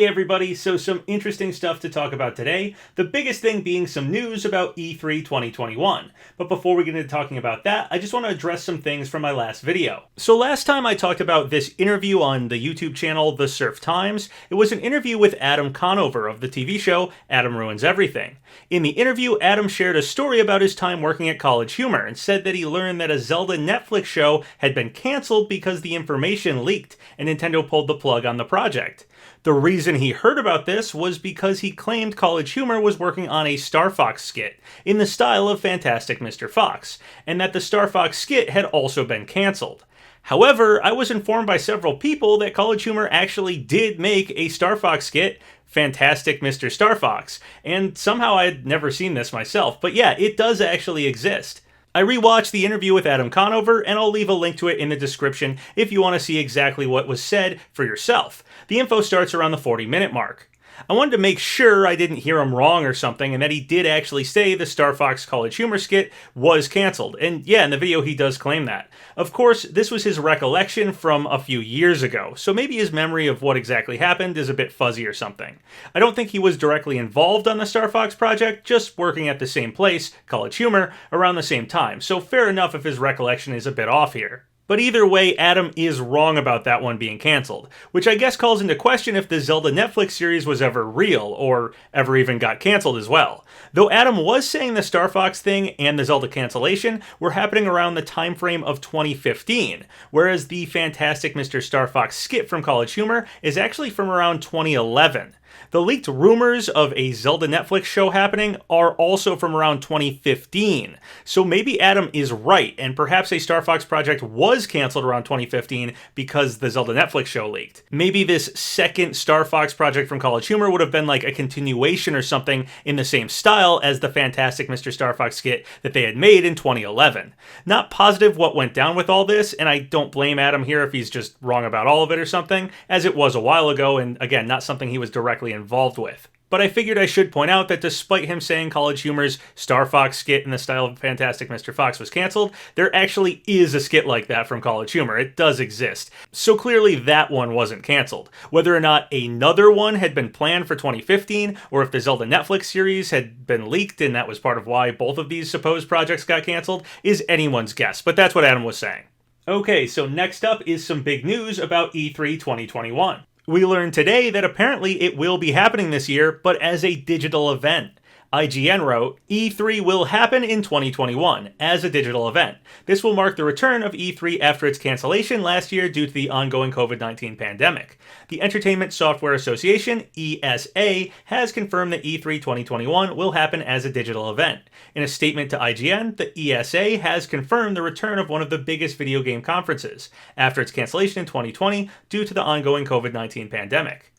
everybody, so some interesting stuff to talk about today, the biggest thing being some news about E3 2021. But before we get into talking about that, I just want to address some things from my last video. So last time I talked about this interview on the YouTube channel The Serf Times. It was an interview with Adam Conover of the TV show Adam Ruins Everything. In the interview, Adam shared a story about his time working at College Humor and said that he learned that a Zelda Netflix show had been cancelled because the information leaked and Nintendo pulled the plug on the project. The reason he heard about this was because he claimed College Humor was working on a Star Fox skit in the style of Fantastic Mr. Fox, and that the Star Fox skit had also been cancelled. However, I was informed by several people that College Humor actually did make a Star Fox skit, Fantastic Mr. Star Fox, and somehow I had never seen this myself, but yeah, it does actually exist. I rewatched the interview with Adam Conover, and I'll leave a link to it in the description if you want to see exactly what was said for yourself. The info starts around the 40-minute mark. I wanted to make sure I didn't hear him wrong or something, and that he did actually say the Star Fox College Humor skit was cancelled. And yeah, in the video he does claim that. Of course, this was his recollection from a few years ago, so maybe his memory of what exactly happened is a bit fuzzy or something. I don't think he was directly involved on the Star Fox project, just working at the same place, College Humor, around the same time, so fair enough if his recollection is a bit off here. But either way, Adam is wrong about that one being cancelled, which I guess calls into question if the Zelda Netflix series was ever real, or ever even got cancelled as well. Though Adam was saying the Star Fox thing and the Zelda cancellation were happening around the time frame of 2015, whereas the Fantastic Mr. Star Fox skit from College Humor is actually from around 2011. The leaked rumors of a Zelda Netflix show happening are also from around 2015. So maybe Adam is right, and perhaps a Star Fox project was cancelled around 2015 because the Zelda Netflix show leaked. Maybe this second Star Fox project from College Humor would have been like a continuation or something in the same style as the Fantastic Mr. Star Fox skit that they had made in 2011. Not positive what went down with all this, and I don't blame Adam here if he's just wrong about all of it or something, as it was a while ago, and again, not something he was directly involved with. But I figured I should point out that despite him saying College Humor's Star Fox skit in the style of Fantastic Mr. Fox was cancelled, there actually is a skit like that from College Humor. It does exist. So clearly that one wasn't cancelled. Whether or not another one had been planned for 2015, or if the Zelda Netflix series had been leaked and that was part of why both of these supposed projects got cancelled, is anyone's guess, but that's what Adam was saying. Okay, so next up is some big news about E3 2021. We learned today that apparently it will be happening this year, but as a digital event. IGN wrote, E3 will happen in 2021 as a digital event. This will mark the return of E3 after its cancellation last year due to the ongoing COVID-19 pandemic. The Entertainment Software Association, ESA, has confirmed that E3 2021 will happen as a digital event. In a statement to IGN, the ESA has confirmed the return of one of the biggest video game conferences after its cancellation in 2020 due to the ongoing COVID-19 pandemic.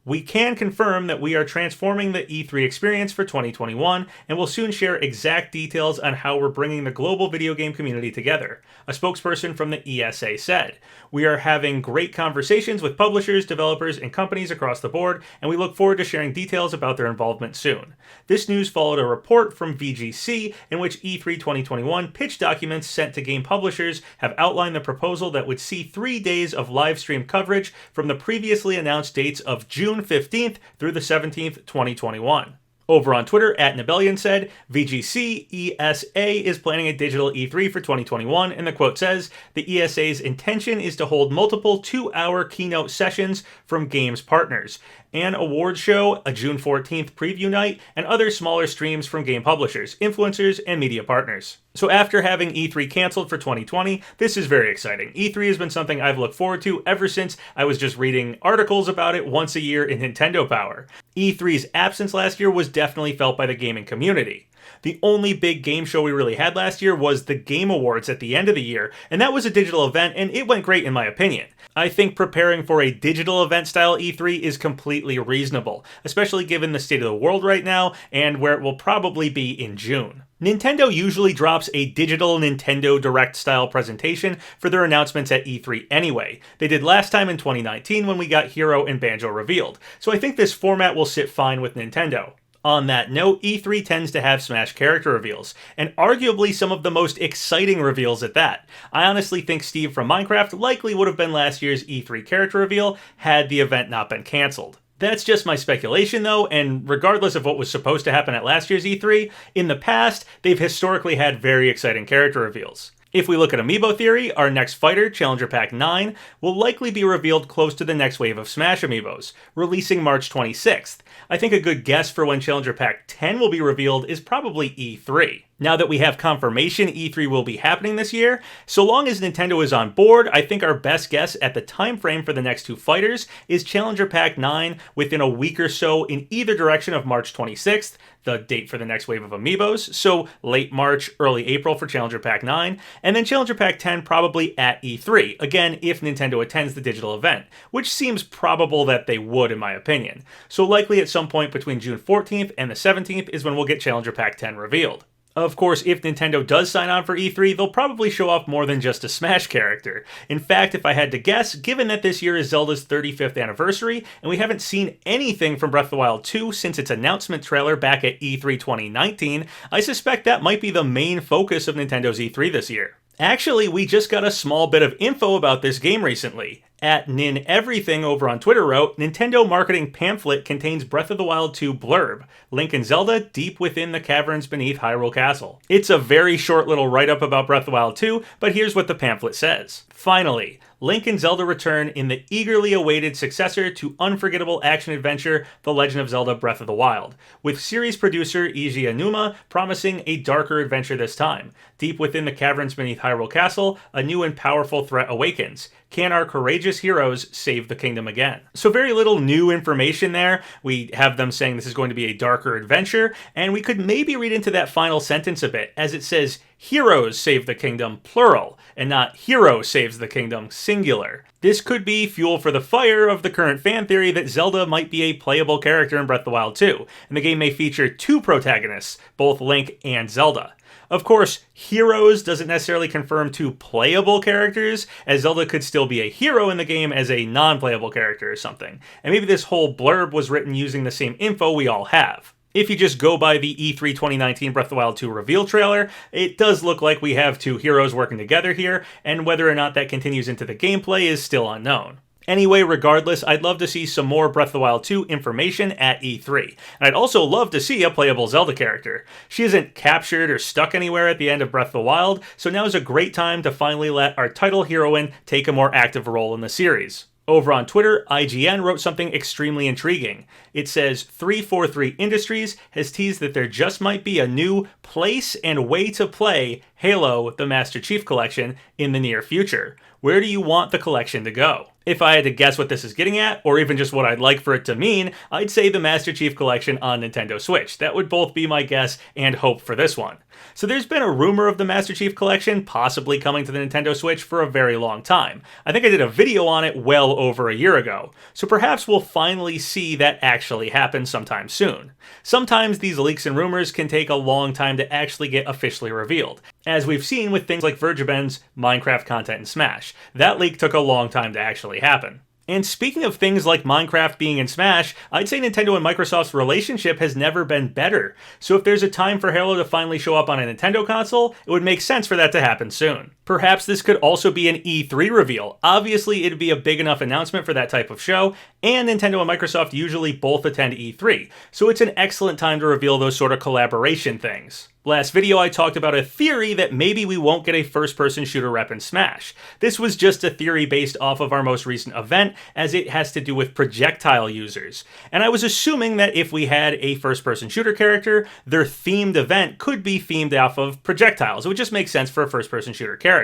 We can confirm that we are transforming the E3 experience for 2021 and will soon share exact details on how we're bringing the global video game community together, a spokesperson from the ESA said. We are having great conversations with publishers, developers, and companies across the board, and we look forward to sharing details about their involvement soon. This news followed a report from VGC in which E3 2021 pitch documents sent to game publishers have outlined the proposal that would see 3 days of live stream coverage from the previously announced dates of June 15th through the 17th, 2021. Over on Twitter, @Nibellion said, VGC ESA is planning a digital E3 for 2021, and the quote says, the ESA's intention is to hold multiple 2-hour keynote sessions from games partners, an awards show, a June 14th preview night, and other smaller streams from game publishers, influencers, and media partners. So after having E3 canceled for 2020, this is very exciting. E3 has been something I've looked forward to ever since I was just reading articles about it once a year in Nintendo Power. E3's absence last year was definitely felt by the gaming community. The only big game show we really had last year was the Game Awards at the end of the year, and that was a digital event, and it went great in my opinion. I think preparing for a digital event style E3 is completely reasonable, especially given the state of the world right now, and where it will probably be in June. Nintendo usually drops a digital Nintendo Direct style presentation for their announcements at E3 anyway. They did last time in 2019 when we got Hero and Banjo revealed, so I think this format will sit fine with Nintendo. On that note, E3 tends to have Smash character reveals, and arguably some of the most exciting reveals at that. I honestly think Steve from Minecraft likely would have been last year's E3 character reveal had the event not been cancelled. That's just my speculation though, and regardless of what was supposed to happen at last year's E3, in the past, they've historically had very exciting character reveals. If we look at Amiibo theory, our next fighter, Challenger Pack 9, will likely be revealed close to the next wave of Smash Amiibos, releasing March 26th. I think a good guess for when Challenger Pack 10 will be revealed is probably E3. Now that we have confirmation E3 will be happening this year, so long as Nintendo is on board, I think our best guess at the time frame for the next two fighters is Challenger Pack 9 within a week or so in either direction of March 26th, the date for the next wave of Amiibos, so late March, early April for Challenger Pack 9, and then Challenger Pack 10 probably at E3, again if Nintendo attends the digital event, which seems probable that they would in my opinion. So likely at some point between June 14th and the 17th is when we'll get Challenger Pack 10 revealed. Of course, if Nintendo does sign on for E3, they'll probably show off more than just a Smash character. In fact, if I had to guess, given that this year is Zelda's 35th anniversary, and we haven't seen anything from Breath of the Wild 2 since its announcement trailer back at E3 2019, I suspect that might be the main focus of Nintendo's E3 this year. Actually, we just got a small bit of info about this game recently. At NinEverything over on Twitter wrote, Nintendo marketing pamphlet contains Breath of the Wild 2 blurb, Link and Zelda deep within the caverns beneath Hyrule Castle. It's a very short little write-up about Breath of the Wild 2, but here's what the pamphlet says. Finally, Link and Zelda return in the eagerly awaited successor to unforgettable action-adventure The Legend of Zelda Breath of the Wild, with series producer Eiji Aonuma promising a darker adventure this time. Deep within the caverns beneath Hyrule Castle, a new and powerful threat awakens. Can our courageous heroes save the kingdom again? So very little new information there. We have them saying this is going to be a darker adventure, and we could maybe read into that final sentence a bit, as it says, heroes save the kingdom, plural, and not hero saves the kingdom, singular. This could be fuel for the fire of the current fan theory that Zelda might be a playable character in Breath of the Wild 2, and the game may feature two protagonists, both Link and Zelda. Of course, heroes doesn't necessarily confirm two playable characters, as Zelda could still be a hero in the game as a non-playable character or something. And maybe this whole blurb was written using the same info we all have. If you just go by the E3 2019 Breath of the Wild 2 reveal trailer, it does look like we have two heroes working together here, and whether or not that continues into the gameplay is still unknown. Anyway, regardless, I'd love to see some more Breath of the Wild 2 information at E3. And I'd also love to see a playable Zelda character. She isn't captured or stuck anywhere at the end of Breath of the Wild, so now is a great time to finally let our title heroine take a more active role in the series. Over on Twitter, IGN wrote something extremely intriguing. It says, 343 Industries has teased that there just might be a new place and way to play Halo, the Master Chief Collection, in the near future. Where do you want the collection to go? If I had to guess what this is getting at, or even just what I'd like for it to mean, I'd say the Master Chief Collection on Nintendo Switch. That would both be my guess and hope for this one. So there's been a rumor of the Master Chief Collection possibly coming to the Nintendo Switch for a very long time. I think I did a video on it well over a year ago, so perhaps we'll finally see that actually happen sometime soon. Sometimes these leaks and rumors can take a long time to actually get officially revealed, as we've seen with things like Vergeben's Minecraft content in Smash. That leak took a long time to actually happen. And speaking of things like Minecraft being in Smash, I'd say Nintendo and Microsoft's relationship has never been better. So if there's a time for Halo to finally show up on a Nintendo console, it would make sense for that to happen soon. Perhaps this could also be an E3 reveal. Obviously, it'd be a big enough announcement for that type of show, and Nintendo and Microsoft usually both attend E3, so it's an excellent time to reveal those sort of collaboration things. Last video I talked about a theory that maybe we won't get a first-person shooter rep in Smash. This was just a theory based off of our most recent event, as it has to do with projectile users. And I was assuming that if we had a first-person shooter character, their themed event could be themed off of projectiles. It would just make sense for a first-person shooter character.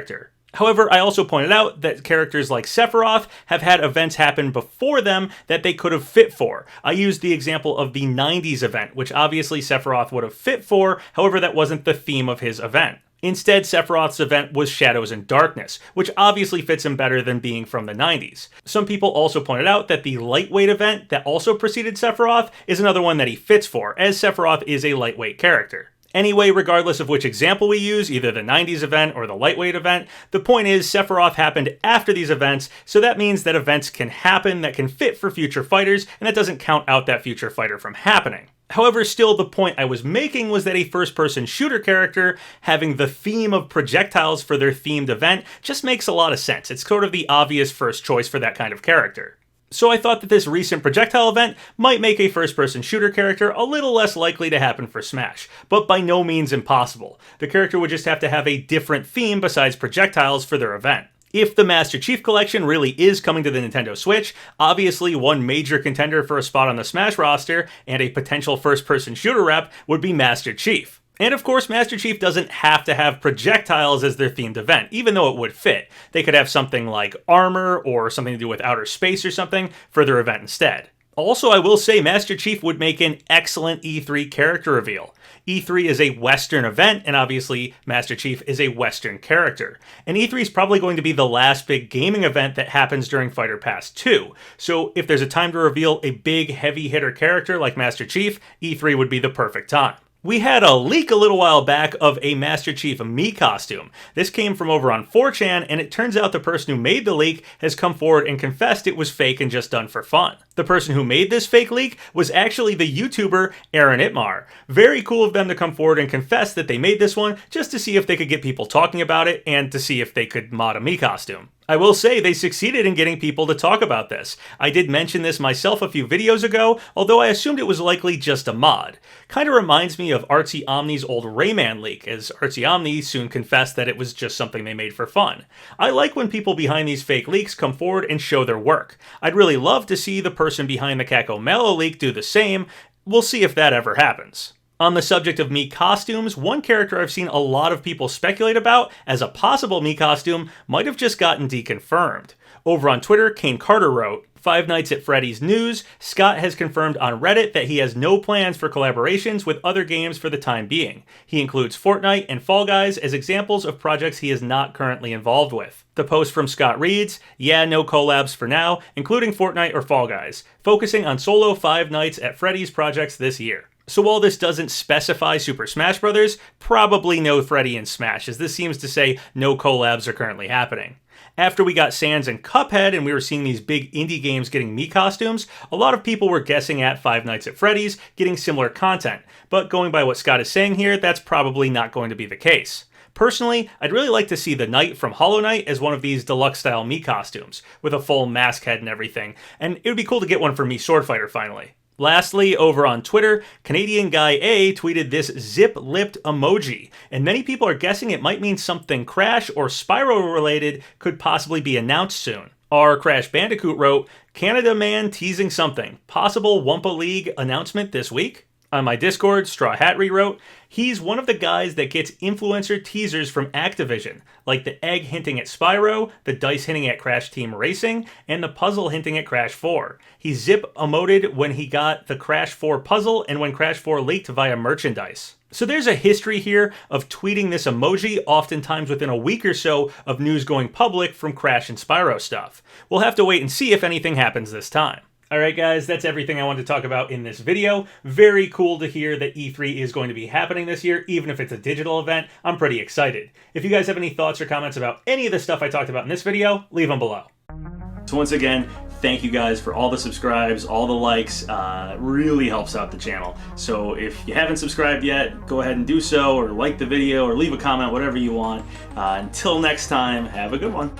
However, I also pointed out that characters like Sephiroth have had events happen before them that they could have fit for. I used the example of the 90s event, which obviously Sephiroth would have fit for, however that wasn't the theme of his event. Instead, Sephiroth's event was Shadows and Darkness, which obviously fits him better than being from the 90s. Some people also pointed out that the Lightweight event that also preceded Sephiroth is another one that he fits for, as Sephiroth is a lightweight character. Anyway, regardless of which example we use, either the 90s event or the Lightweight event, the point is Sephiroth happened after these events, so that means that events can happen that can fit for future fighters, and that doesn't count out that future fighter from happening. However, still the point I was making was that a first-person shooter character having the theme of projectiles for their themed event just makes a lot of sense. It's sort of the obvious first choice for that kind of character. So I thought that this recent projectile event might make a first-person shooter character a little less likely to happen for Smash, but by no means impossible. The character would just have to have a different theme besides projectiles for their event. If the Master Chief Collection really is coming to the Nintendo Switch, obviously one major contender for a spot on the Smash roster and a potential first-person shooter rep would be Master Chief. And of course, Master Chief doesn't have to have projectiles as their themed event, even though it would fit. They could have something like armor or something to do with outer space or something for their event instead. Also, I will say Master Chief would make an excellent E3 character reveal. E3 is a Western event, and obviously Master Chief is a Western character. And E3 is probably going to be the last big gaming event that happens during Fighter Pass 2. So if there's a time to reveal a big heavy hitter character like Master Chief, E3 would be the perfect time. We had a leak a little while back of a Master Chief Mii costume. This came from over on 4chan, and it turns out the person who made the leak has come forward and confessed it was fake and just done for fun. The person who made this fake leak was actually the YouTuber Aaronitmar. Very cool of them to come forward and confess that they made this one just to see if they could get people talking about it and to see if they could mod a Mii costume. I will say they succeeded in getting people to talk about this. I did mention this myself a few videos ago, although I assumed it was likely just a mod. Kinda reminds me of Artsy Omni's old Rayman leak, as Artsy Omni soon confessed that it was just something they made for fun. I like when people behind these fake leaks come forward and show their work. I'd really love to see the person behind the Kako Mello leak do the same. We'll see if that ever happens. On the subject of Mii costumes, one character I've seen a lot of people speculate about as a possible Mii costume might have just gotten deconfirmed. Over on Twitter, Kane Carter wrote, Five Nights at Freddy's news, Scott has confirmed on Reddit that he has no plans for collaborations with other games for the time being. He includes Fortnite and Fall Guys as examples of projects he is not currently involved with. The post from Scott reads, yeah, no collabs for now, including Fortnite or Fall Guys, focusing on solo Five Nights at Freddy's projects this year. So while this doesn't specify Super Smash Bros., probably no Freddy in Smash, as this seems to say no collabs are currently happening. After we got Sans and Cuphead and we were seeing these big indie games getting Mii costumes, a lot of people were guessing at Five Nights at Freddy's getting similar content, but going by what Scott is saying here, that's probably not going to be the case. Personally, I'd really like to see the Knight from Hollow Knight as one of these deluxe-style Mii costumes, with a full mask head and everything, and it would be cool to get one for Mii Sword Fighter finally. Lastly, over on Twitter, CanadianGuyEhh tweeted this zip-lipped emoji, and many people are guessing it might mean something Crash or Spyro related could possibly be announced soon. Our Crash Bandicoot wrote, Canada man teasing something, possible Wumpa League announcement this week? On my Discord, Straw Hat rewrote, he's one of the guys that gets influencer teasers from Activision, like the egg hinting at Spyro, the dice hinting at Crash Team Racing, and the puzzle hinting at Crash 4. He zip emoted when he got the Crash 4 puzzle and when Crash 4 leaked via merchandise. So there's a history here of tweeting this emoji, oftentimes within a week or so of news going public from Crash and Spyro stuff. We'll have to wait and see if anything happens this time. Alright guys, that's everything I wanted to talk about in this video. Very cool to hear that E3 is going to be happening this year, even if it's a digital event. I'm pretty excited. If you guys have any thoughts or comments about any of the stuff I talked about in this video, leave them below. So once again, thank you guys for all the subscribes, all the likes. It really helps out the channel. So if you haven't subscribed yet, go ahead and do so, or like the video, or leave a comment, whatever you want. Until next time, have a good one.